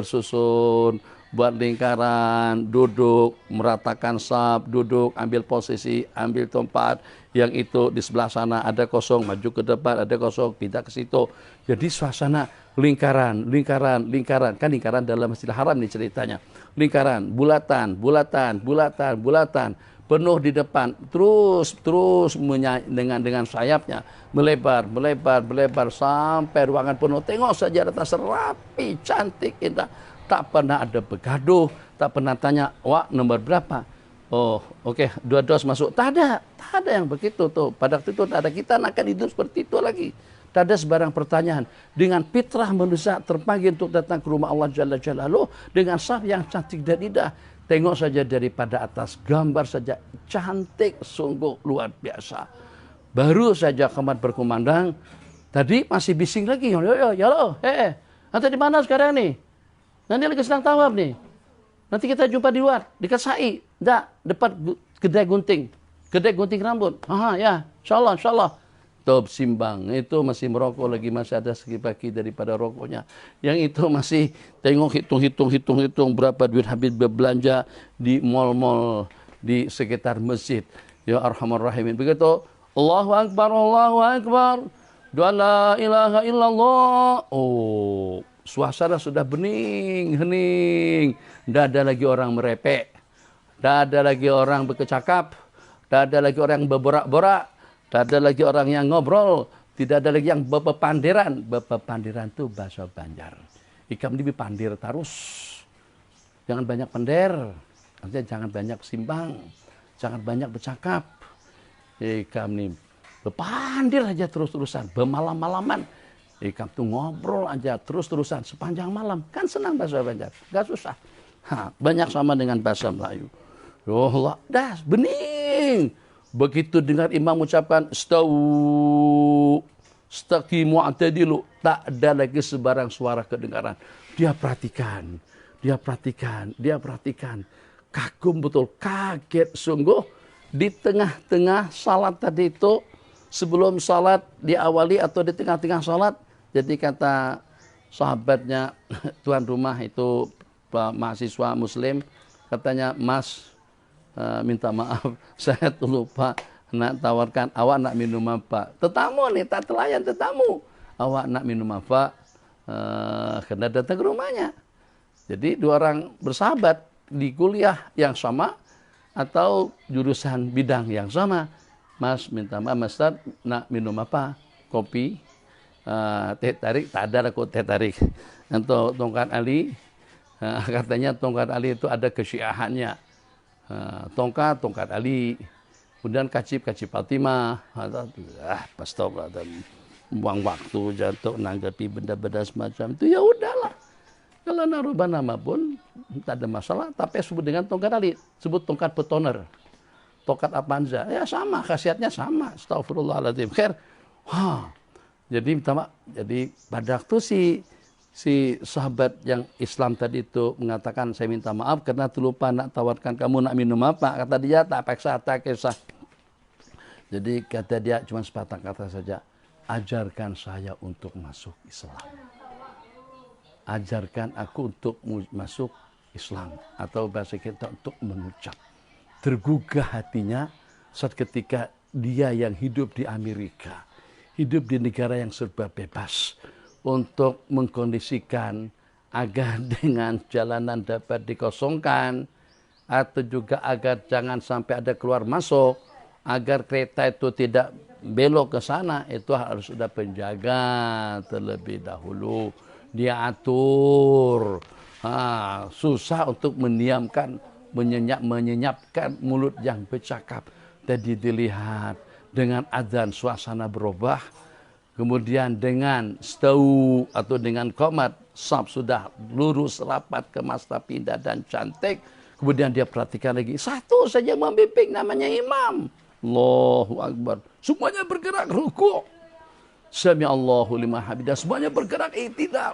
buat lingkaran, duduk, meratakan saf, duduk, ambil posisi, ambil tempat. Yang itu di sebelah sana ada kosong, maju ke depan, ada kosong, pindah ke situ. Jadi suasana lingkaran. Kan lingkaran dalam Masjidil Haram nih ceritanya. Lingkaran, bulatan. Penuh di depan, terus dengan sayapnya melebar sampai ruangan penuh. Tengok saja atas, rapi, cantik, indah. Tak pernah ada begaduh, tak pernah tanya, wah nomor berapa? Oh, oke, 2 dos masuk. Tak ada yang begitu tuh. Pada waktu itu tak ada. Kita akan hidup seperti itu lagi. Tak ada sebarang pertanyaan. Dengan fitrah manusia terpanggil untuk datang ke rumah Allah Jalla Jalaluhu dengan saf yang cantik dan indah. Tengok saja daripada atas, gambar saja cantik, sungguh luar biasa. Baru saja qamat berkumandang, tadi masih bising lagi. Nanti di mana sekarang nih? Nanti lagi sedang tawaf nih. Nanti kita jumpa di luar, dekat Sa'i. Depan kedai gunting rambut. Ya, insyaallah. Top simbang, itu masih merokok lagi, masih ada segi-bagi daripada rokoknya. Yang itu masih tengok, hitung berapa duit habis berbelanja di mal-mal di sekitar masjid. Ya Arhamar Rahimin. Begitu, Allahu Akbar, Dua la ilaha illallah. Oh, suasana sudah hening. Tidak ada lagi orang merepek. Tidak ada lagi orang berkecakap. Tidak ada lagi orang berborak-borak. Tidak ada lagi orang yang ngobrol. Tidak ada lagi yang bepandiran. Bepandiran itu bahasa Banjar. Ikam ini pandir terus. Jangan banyak pender. Artinya jangan banyak simbang. Jangan banyak bercakap. Ikam ini bepandir aja terus-terusan. Bermalam-malaman. Ikam tuh ngobrol aja terus-terusan sepanjang malam. Kan senang bahasa Banjar. Gak susah. Banyak sama dengan bahasa Melayu. Allah, dah bening. Begitu dengar imam ucapkan staqimu i'tadilu, tak ada lagi sebarang suara kedengaran. Dia perhatikan. Kagum betul, kaget sungguh. Di tengah-tengah salat tadi itu, sebelum salat diawali atau di tengah-tengah salat, jadi kata sahabatnya tuan rumah itu mahasiswa muslim, katanya, Mas, minta maaf, saya tuh lupa nak tawarkan, awak nak minum apa? Tetamu nih, tak telayan tetamu. Awak nak minum apa? Kena datang ke rumahnya. Jadi 2 orang bersahabat di kuliah yang sama atau jurusan bidang yang sama. Mas, minta maaf, Mas, nak minum apa? Kopi, teh tarik, tak ada kok teh tarik. Untuk tongkat Ali, katanya tongkat Ali itu ada kesyiahannya. Tongkat Ali, kemudian kacip Fatimah. Pastau dan buang waktu jatuh nanggapi benda-benda semacam itu, ya udahlah. Kalau narubah nama pun tak ada masalah, tapi sebut dengan tongkat Ali, sebut tongkat betoner, tongkat Apanza, ya sama, khasiatnya sama. Astagfirullahaladzim. Khair. Jadi pada waktu si sahabat yang Islam tadi itu mengatakan, saya minta maaf karena terlupa nak tawarkan kamu nak minum apa. Kata dia, tak paksa, tak kisah. Jadi kata dia cuma sepatah kata saja, ajarkan saya untuk masuk Islam. Ajarkan aku untuk masuk Islam. Atau bahasa kita untuk mengucap. Tergugah hatinya saat ketika dia yang hidup di Amerika, hidup di negara yang serba bebas, untuk mengkondisikan agar dengan jalanan dapat dikosongkan, atau juga agar jangan sampai ada keluar masuk, agar kereta itu tidak belok ke sana, itu harus ada penjaga terlebih dahulu. Dia atur. Susah untuk mendiamkan, menyenyapkan mulut yang bercakap. Jadi dilihat dengan azan suasana berubah. Kemudian dengan stau atau dengan qomat, saf sudah lurus, rapat, kemasta, pindah dan cantik. Kemudian dia perhatikan lagi, satu saja membimbing namanya imam. Allahu Akbar. Semuanya bergerak ruku'. Sami Allahu liman hamidah. Semuanya bergerak i'tidal.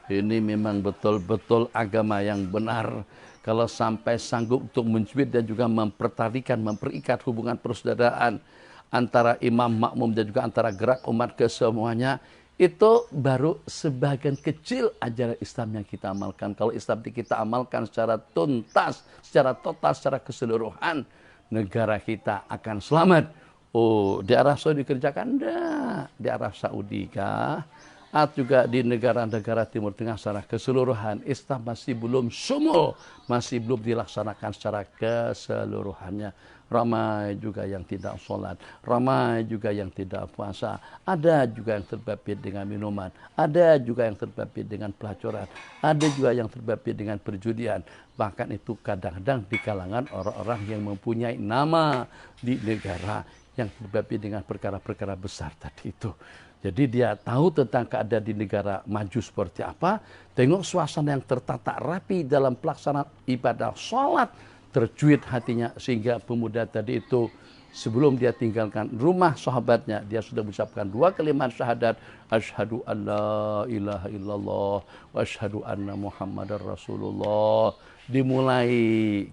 Ini memang betul-betul agama yang benar. Kalau sampai sanggup untuk menjwid dan juga mempertarikan, memperikat hubungan persaudaraan antara imam makmum dan juga antara gerak umat kesemuanya, itu baru sebagian kecil ajaran Islam yang kita amalkan. Kalau Islam kita amalkan secara tuntas, secara total, secara keseluruhan, negara kita akan selamat. Di Arab Saudi dikerjakan? Enggak. Di Arab Saudi kah? Atau juga di negara-negara Timur Tengah secara keseluruhan, Islam masih belum sumul, masih belum dilaksanakan secara keseluruhannya. Ramai juga yang tidak sholat, ramai juga yang tidak puasa, ada juga yang terbabit dengan minuman, ada juga yang terbabit dengan pelacuran, ada juga yang terbabit dengan perjudian. Bahkan itu kadang-kadang di kalangan orang-orang yang mempunyai nama di negara yang terbabit dengan perkara-perkara besar tadi itu. Jadi dia tahu tentang keadaan di negara maju seperti apa. Tengok suasana yang tertata rapi dalam pelaksanaan ibadah sholat. Tercuit hatinya sehingga pemuda tadi itu sebelum dia tinggalkan rumah sahabatnya, dia sudah mengucapkan 2 kalimat syahadat. Asyhadu an la ilaha illallah wa asyhadu anna Muhammadar Rasulullah. Dimulai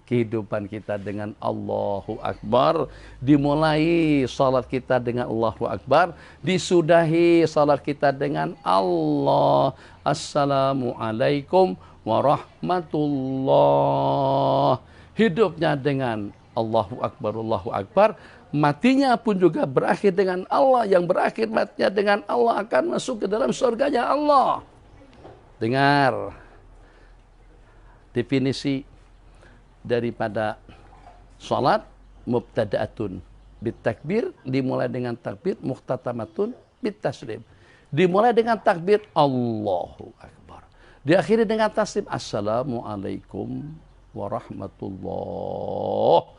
kehidupan kita dengan Allahu Akbar, dimulai salat kita dengan Allahu Akbar, disudahi salat kita dengan Allah. Assalamualaikum warahmatullah. Hidupnya dengan Allahu Akbar, Allahu Akbar. Matinya pun juga berakhir dengan Allah. Yang berakhir matinya dengan Allah akan masuk ke dalam surganya Allah. Dengar definisi daripada salat. Mubtada'atun bitakbir, dimulai dengan takbir. Muhtatamatun bitaslim, dimulai dengan takbir Allahu Akbar, diakhiri dengan taslim Assalamualaikum warahmatullah.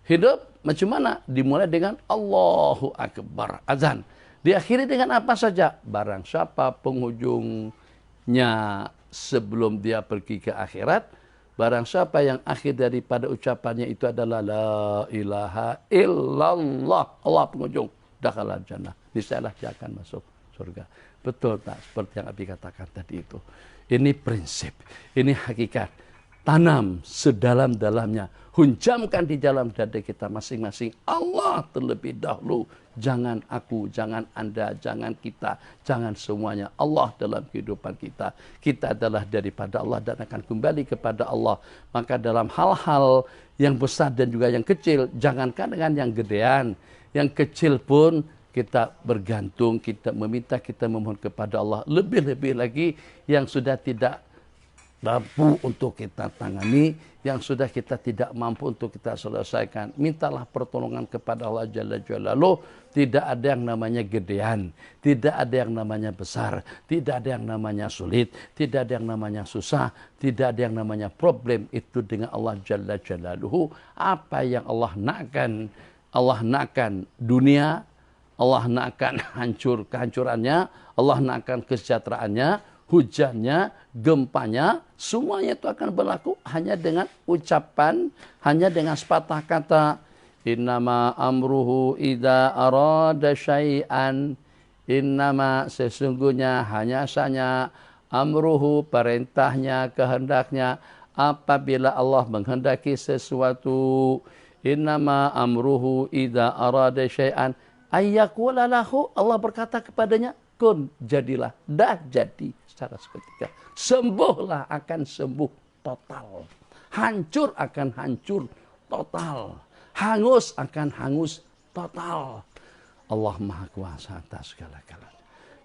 Hidup macam mana? Dimulai dengan Allahu Akbar, azan. Diakhiri dengan apa saja? Barang siapa penghujungnya sebelum dia pergi ke akhirat, barang siapa yang akhir daripada ucapannya itu adalah la ilaha illallah, Allah penghujung, dakhalal jannah, niscaya dia akan masuk surga. Betul tak seperti yang Abi katakan tadi itu? Ini prinsip, ini hakikat. Tanam sedalam-dalamnya, hunjamkan di dalam dada kita masing-masing Allah terlebih dahulu. Jangan aku, jangan Anda, jangan kita, jangan semuanya. Allah dalam kehidupan kita. Kita adalah daripada Allah dan akan kembali kepada Allah. Maka dalam hal-hal yang besar dan juga yang kecil, jangankan dengan yang gedean, yang kecil pun kita bergantung, kita meminta, kita memohon kepada Allah. Lebih-lebih lagi yang sudah tidak mampu untuk kita tangani, yang sudah kita tidak mampu untuk kita selesaikan, mintalah pertolongan kepada Allah Jalla Jalaluh. Tidak ada yang namanya gedean, tidak ada yang namanya besar, tidak ada yang namanya sulit, tidak ada yang namanya susah, tidak ada yang namanya problem. Itu dengan Allah Jalla Jalaluh. Apa yang Allah nakkan dunia, Allah nakkan kehancurannya, Allah nakkan kesejahteraannya, hujannya, gempanya, semuanya itu akan berlaku hanya dengan ucapan, hanya dengan sepatah kata. Innama amruhu idza arada syai'an. Innama sesungguhnya hanya saja amruhu perintahnya, kehendaknya apabila Allah menghendaki sesuatu. Innama amruhu idza arada syai'an ayyaqula lahu. Allah berkata kepadanya, kun, jadilah. Dah jadi secara seketika. Sembuhlah akan sembuh total. Hancur akan hancur total. Hangus akan hangus total. Allah Maha Kuasa atas segala-galanya.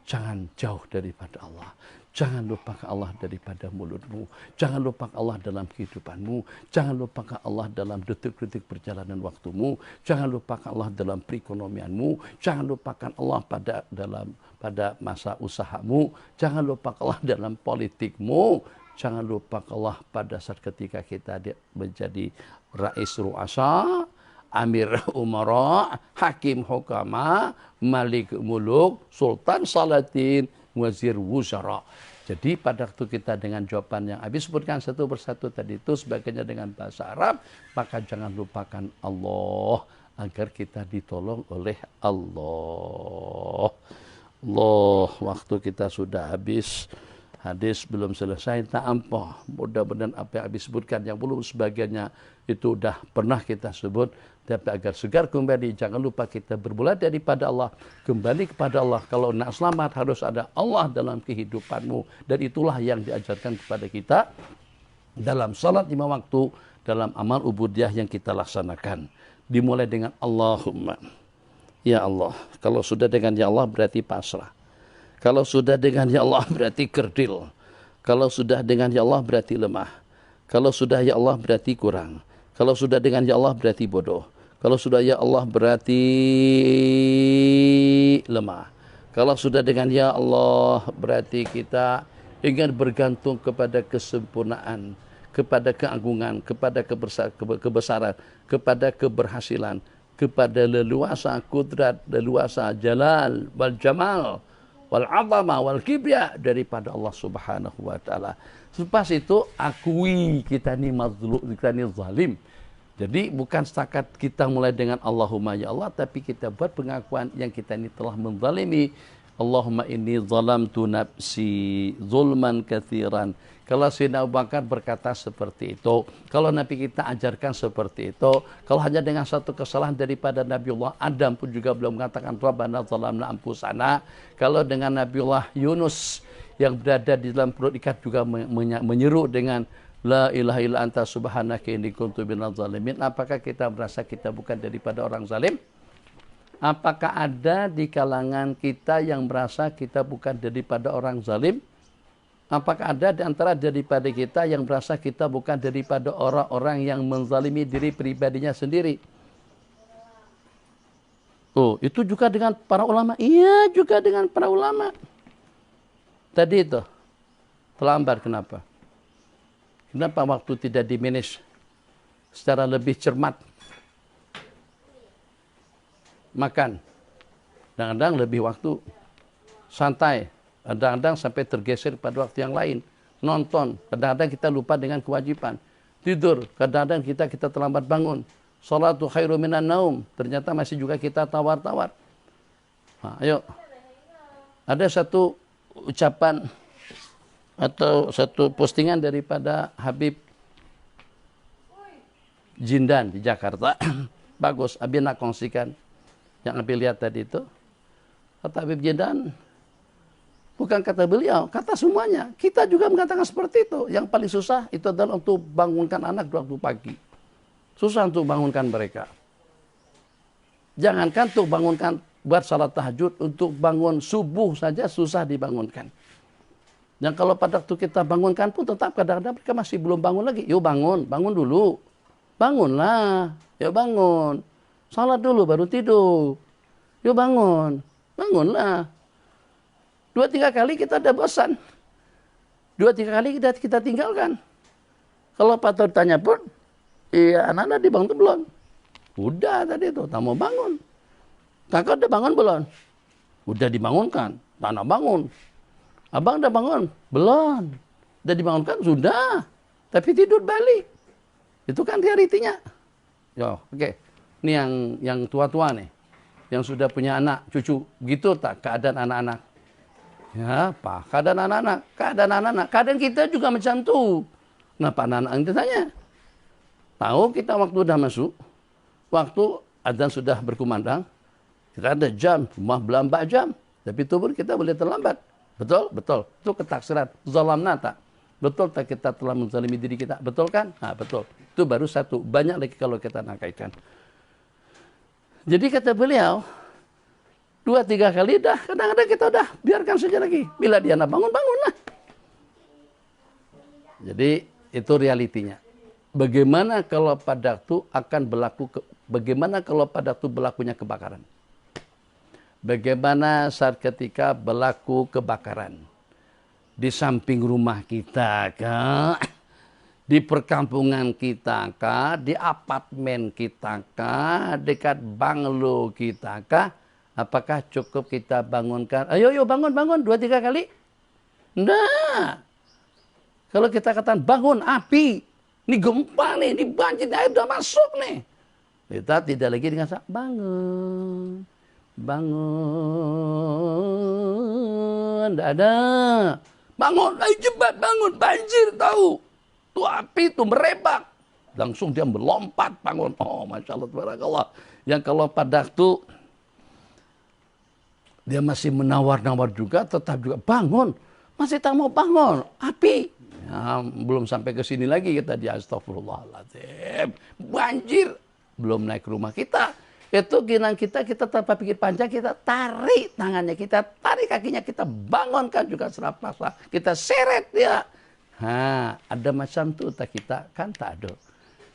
Jangan jauh daripada Allah. Jangan lupakan Allah daripada mulutmu. Jangan lupakan Allah dalam kehidupanmu. Jangan lupakan Allah dalam detik-detik perjalanan waktumu. Jangan lupakan Allah dalam perekonomianmu. Jangan lupakan Allah pada masa usahamu. Jangan lupakan Allah dalam politikmu. Jangan lupakan Allah pada saat ketika kita menjadi rais ru'asa, amir umara, hakim hukama, malik muluk, sultan salatin, wazir wuzara. Jadi pada waktu kita dengan jawaban yang habis sebutkan satu persatu tadi itu sebagainya dengan bahasa Arab, maka jangan lupakan Allah agar kita ditolong oleh Allah. Allah, waktu kita sudah habis. Hadis belum selesai, tak apa. Mudah-mudahan apa yang habis sebutkan, yang belum sebagiannya itu sudah pernah kita sebut. Tapi agar segar kembali, jangan lupa kita bermula daripada Allah. Kembali kepada Allah. Kalau nak selamat harus ada Allah dalam kehidupanmu. Dan itulah yang diajarkan kepada kita dalam salat 5 waktu, dalam amal ubudiyah yang kita laksanakan. Dimulai dengan Allahumma. Ya Allah. Kalau sudah dengan ya Allah berarti pasrah. Kalau sudah dengan ya Allah berarti kerdil. Kalau sudah dengan ya Allah berarti lemah. Kalau sudah ya Allah berarti kurang. Kalau sudah dengan ya Allah berarti bodoh. Kalau sudah ya Allah berarti lemah. Kalau sudah dengan ya Allah berarti kita ingin bergantung kepada kesempurnaan, kepada keagungan, kepada kebesaran, kepada keberhasilan, kepada leluasa kudrat, leluasa jalal wal jamal wal azama wal kibriya daripada Allah Subhanahu wa taala. Selepas itu akui kita ini mazlum, kita ini zalim. Jadi bukan setakat kita mulai dengan Allahumma ya Allah, tapi kita buat pengakuan yang kita ini telah menzalimi. Allahumma inni zalamtu nafsi zulman katsiran. Kalau Sayyidina Abu Bakar berkata seperti itu, kalau Nabi kita ajarkan seperti itu, kalau hanya dengan satu kesalahan daripada Nabiullah Adam pun juga belum mengatakan Rabbana zalamna anfusana. Kalau dengan Nabiullah Yunus yang berada di dalam perut ikan juga menyeru dengan La ilaha illa anta subhanaka inni kuntu minadh zalimin. Apakah kita merasa kita bukan daripada orang zalim? Apakah ada di kalangan kita yang merasa kita bukan daripada orang zalim? Apakah ada di antara daripada kita yang merasa kita bukan daripada orang-orang yang menzalimi diri pribadinya sendiri? Oh, itu juga dengan para ulama? Iya, juga dengan para ulama. Tadi itu terlambat kenapa? Kenapa waktu tidak dimanage secara lebih cermat? Makan. Kadang-kadang lebih waktu santai. Kadang-kadang sampai tergeser pada waktu yang lain. Nonton. Kadang-kadang kita lupa dengan kewajiban. Tidur. Kadang-kadang kita terlambat bangun. Salatu khairu minan naum. Ternyata masih juga kita tawar-tawar. Nah, ayo. Ada satu ucapan atau satu postingan daripada Habib Jindan di Jakarta. Bagus, Abi nak kongsikan. Yang Abi lihat tadi itu. Kata Habib Jindan, bukan kata beliau, kata semuanya. Kita juga mengatakan seperti itu. Yang paling susah itu adalah untuk bangunkan anak waktu pagi. Susah untuk bangunkan mereka. Jangankan untuk bangunkan buat salat tahajud, untuk bangun subuh saja susah dibangunkan. Dan kalau pada waktu kita bangunkan pun tetap kadang-kadang mereka masih belum bangun lagi. Yuk bangun, bangun dulu. Bangunlah, yuk bangun. Salat dulu baru tidur. Yuk bangun, bangunlah. 2-3 kali kita udah bosan. 2-3 kali kita tinggalkan. Kalau Pak Tor tanya pun, iya anak-anak dibangun belum? Udah tadi itu, tak mau bangun. Kakak udah bangun belum? Udah dibangunkan, tak nak bangun. Abang udah bangun? Belum. Udah dibangunkan? Sudah. Tapi tidur balik. Itu kan realitinya. Yo, oke. Ini yang tua-tua nih. Yang sudah punya anak, cucu. Gitu tak keadaan anak-anak? Ya, apa? Keadaan anak-anak. Keadaan anak-anak. Keadaan kita juga macam itu. Kenapa anak-anak kita tanya? Tahu kita waktu udah masuk. waktu azan sudah berkumandang, kita ada jam, rumah belambak jam, tapi tubuh kita boleh terlambat. Betul? Betul. Itu ketaksiran. Zalamna tak? Betul tak kita telah menzalimi diri kita? Betul kan? Nah, betul. Itu baru satu. Banyak lagi kalau kita nakaikan. Jadi kata beliau, 2-3 kali dah, kadang-kadang kita udah biarkan saja lagi. Bila dia nak bangun, bangunlah. Jadi itu realitinya. Bagaimana kalau pada waktu akan berlaku, bagaimana kalau pada waktu berlakunya kebakaran? Bagaimana saat ketika berlaku kebakaran? Di samping rumah kita kah? Di perkampungan kita kah? Di apartemen kita kah? Dekat banglo kita kah? Apakah cukup kita bangunkan? Ayo, bangun, 2-3 kali? Enggak. Kalau kita katakan bangun, api. Ini gempa nih, ini banjir, air udah masuk nih. Kita tidak lagi dengan bangun. Bangun. Tidak ada. Bangun, ayo cepat bangun, banjir tahu. Tuh api itu merebak. Langsung dia melompat bangun. Oh, Masya Allah, tabarakallah. Yang kalau pada waktu dia masih menawar-nawar juga, tetap juga bangun. Masih tak mau bangun, api. Ya, belum sampai ke sini lagi kita di astagfirullahaladzim. Banjir. Belum naik ke rumah kita. Itu ginang kita tanpa pikir panjang, kita tarik tangannya, kita tarik kakinya, kita bangunkan juga serapasa. Kita seret dia. Ada macam tu tak kita kan tak ada.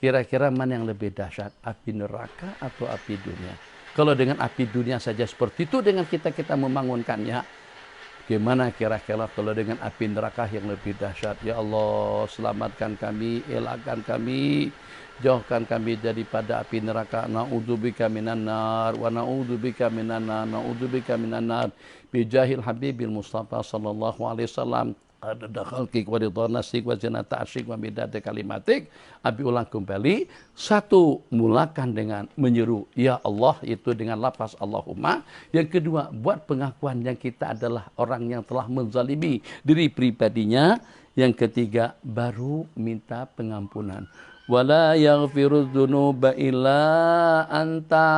Kira-kira mana yang lebih dahsyat, api neraka atau api dunia? Kalau dengan api dunia saja seperti itu dengan kita membangunkannya, gimana kira-kira kalau dengan api neraka yang lebih dahsyat? Ya Allah, selamatkan kami, elakkan kami, jauhkan kami daripada api neraka. Na'udzubika minan nar wa na'udzubika minan nar, na'udzubika minan nar. Bijahil Habibil Mustafa sallallahu alaihi wasallam. Ada khalqik wa ridha nasik wa zinata asyik wa midad kalimatik. Abi ulang kembali. Satu, mulakan dengan menyeru ya Allah, itu dengan lafaz Allahumma. Yang kedua, buat pengakuan yang kita adalah orang yang telah menzalimi diri pribadinya. Yang ketiga, baru minta pengampunan. Wala yaghfiru dzunuba illa anta.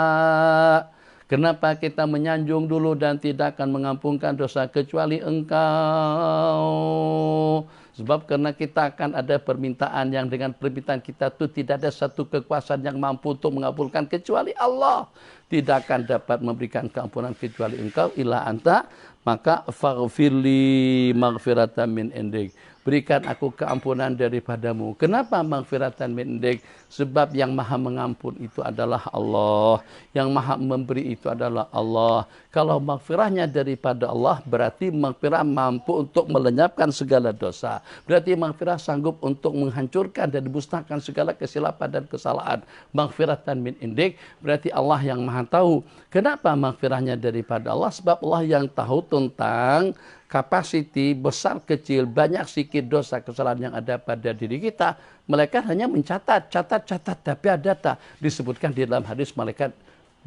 Kenapa kita menyanjung dulu dan tidak akan mengampunkan dosa kecuali Engkau? Sebab karena kita akan ada permintaan yang dengan permintaan kita itu tidak ada satu kekuasaan yang mampu untuk mengabulkan kecuali Allah. Tidak akan dapat memberikan keampunan kecuali Engkau, illa anta. Maka faghfirli maghfiratan min indik. Berikan aku keampunan daripadamu. Kenapa maghfiratan min indik? Sebab yang maha mengampun itu adalah Allah. Yang maha memberi itu adalah Allah. Kalau maghfirahnya daripada Allah, berarti maghfirah mampu untuk melenyapkan segala dosa. Berarti maghfirah sanggup untuk menghancurkan dan musnahkan segala kesilapan dan kesalahan. Maghfiratan min indik, berarti Allah yang maha tahu. Kenapa maghfirahnya daripada Allah? Sebab Allah yang tahu tentang kapasiti besar kecil, banyak sedikit dosa kesalahan yang ada pada diri kita. Malaikat hanya mencatat, catat, tapi ada data. Disebutkan di dalam hadis malaikat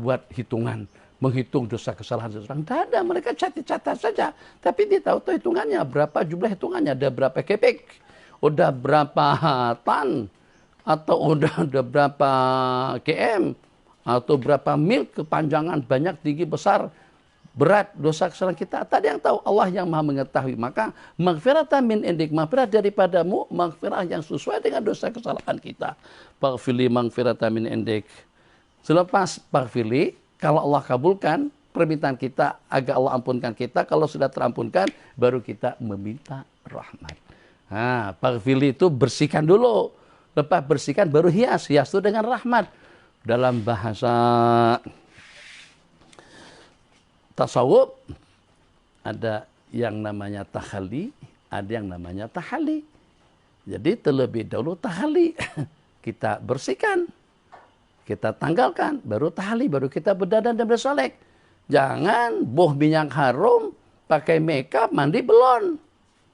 buat hitungan, menghitung dosa kesalahan seseorang. Tidak ada, mereka catat saja. Tapi dia tahu hitungannya, berapa jumlah hitungannya, ada berapa kepek, udah berapa tan, atau udah ada berapa km, atau berapa mil kepanjangan, banyak, tinggi, besar, berat dosa kesalahan kita. Tak ada yang tahu, Allah yang maha mengetahui. Maka maghfiratan min indik, maghfirah daripadamu, maghfirah yang sesuai dengan dosa kesalahan kita. Faghfirli maghfiratan min indik. Selepas faghfirli, kalau Allah kabulkan permintaan kita, agar Allah ampunkan kita, kalau sudah terampunkan, baru kita meminta rahmat. Faghfirli itu bersihkan dulu. Lepas bersihkan baru hias. Hias itu dengan rahmat. Dalam bahasa tasawuf ada yang namanya tahalli, ada yang namanya tahali. Jadi terlebih dahulu tahali. Kita bersihkan, kita tanggalkan, baru tahali, baru kita berdandan dan bersolek. Jangan boh minyak harum, pakai makeup, mandi belum.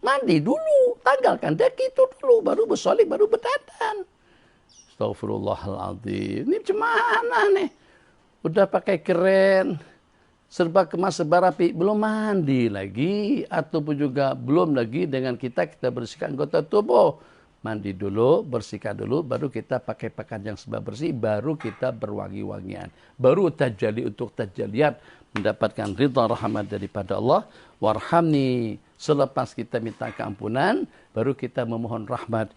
Mandi dulu, tanggalkan daki itu dulu, baru bersolek, baru berdandan. Astagfirullahaladzim. Ini gimana nih? Udah pakai keren, serba kemas, serba rapi, belum mandi lagi, ataupun juga belum lagi dengan kita bersihkan anggota tubuh. mandi dulu, bersihkan dulu, baru kita pakai pakaian yang sebab bersih, baru kita berwangi-wangian. Baru tajalli untuk tajalliyat, mendapatkan ridha rahmat daripada Allah. Warhamni, selepas kita minta keampunan, baru kita memohon rahmat.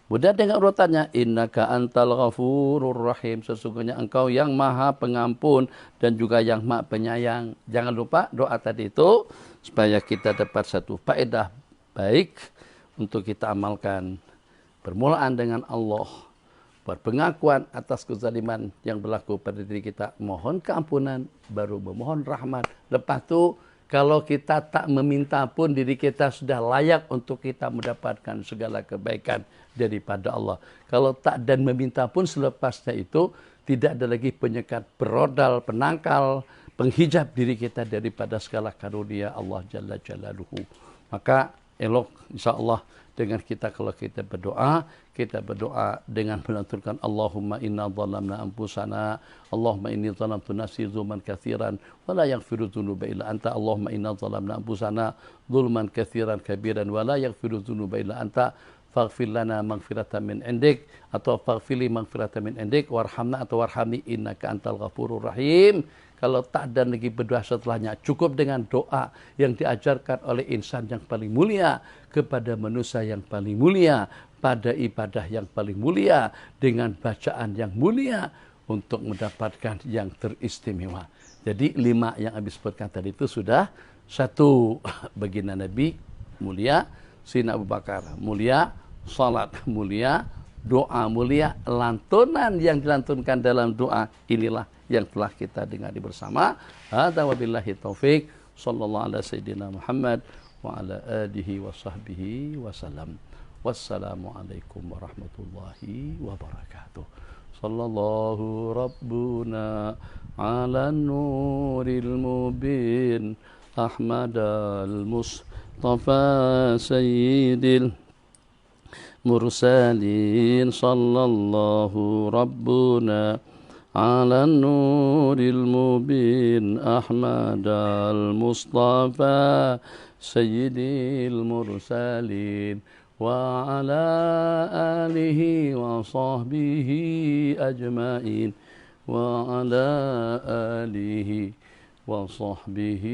Kemudian dengan urutannya, innaka antal ghafurur rahim, sesungguhnya engkau yang maha pengampun dan juga yang maha penyayang. Jangan lupa doa tadi itu, supaya kita dapat satu faedah baik untuk kita amalkan. Permulaan dengan Allah, berpengakuan atas kezaliman yang berlaku pada diri kita, mohon keampunan, baru memohon rahmat. Lepas itu, kalau kita tak meminta pun, diri kita sudah layak untuk kita mendapatkan segala kebaikan daripada Allah. Kalau tak dan meminta pun, selepasnya itu tidak ada lagi penyekat, berodal, penangkal, penghijab diri kita daripada segala karunia Allah Jalla Jalaluhu. Maka elok insyaAllah dengan kita kalau kita berdoa dengan melanturkan Allahumma inna zalamna anfusana, Allahumma inni zalamtu nafsi zulman katsiran wa la yaghfiru dzunuba illa anta, Allahumma inna zalamna anfusana zulman katsiran kabiran wa la yaghfiru dzunuba illa anta, faghfir lana maghfiratan min indik, atau faghfirli maghfiratan min indik, warhamna atau warhamni innaka antal ghafurur rahim. Kalau tak ada lagi berdoa setelahnya, cukup dengan doa yang diajarkan oleh insan yang paling mulia kepada manusia yang paling mulia, pada ibadah yang paling mulia, dengan bacaan yang mulia untuk mendapatkan yang teristimewa. Jadi 5 yang habis sebutkan tadi itu sudah 1 baginda Nabi mulia, Sayyidina Abu Bakar mulia, salat mulia, doa mulia, lantunan yang dilantunkan dalam doa inilah yang telah kita dengar bersama. Hadza wabillahi taufik. Sallallahu ala sayyidina Muhammad wa ala alihi wa sahbihi wasallam. Wassalamualaikum warahmatullahi wabarakatuh. Sallallahu rabbuna ala nuril mubin Ahmadal Mustafa sayyidil mursalin. Sallallahu rabbuna على النور المبين أحمد المصطفى سيد المرسلين وعلى آله وصحبه أجمعين وعلى آله وصحبه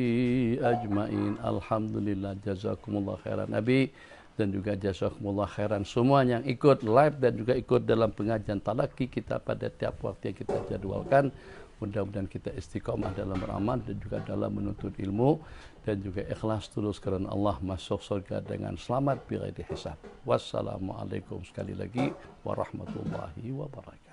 أجمعين. Alhamdulillah, jazakumullah khairan Nabi, dan juga jazakumullah khairan semua yang ikut live dan juga ikut dalam pengajian talaki kita pada tiap waktu yang kita jadwalkan. Mudah-mudahan kita istiqomah dalam beramal dan juga dalam menuntut ilmu, dan juga ikhlas tulus karena Allah, masuk surga dengan selamat bighairi hisab. Wassalamualaikum sekali lagi warahmatullahi wabarakatuh.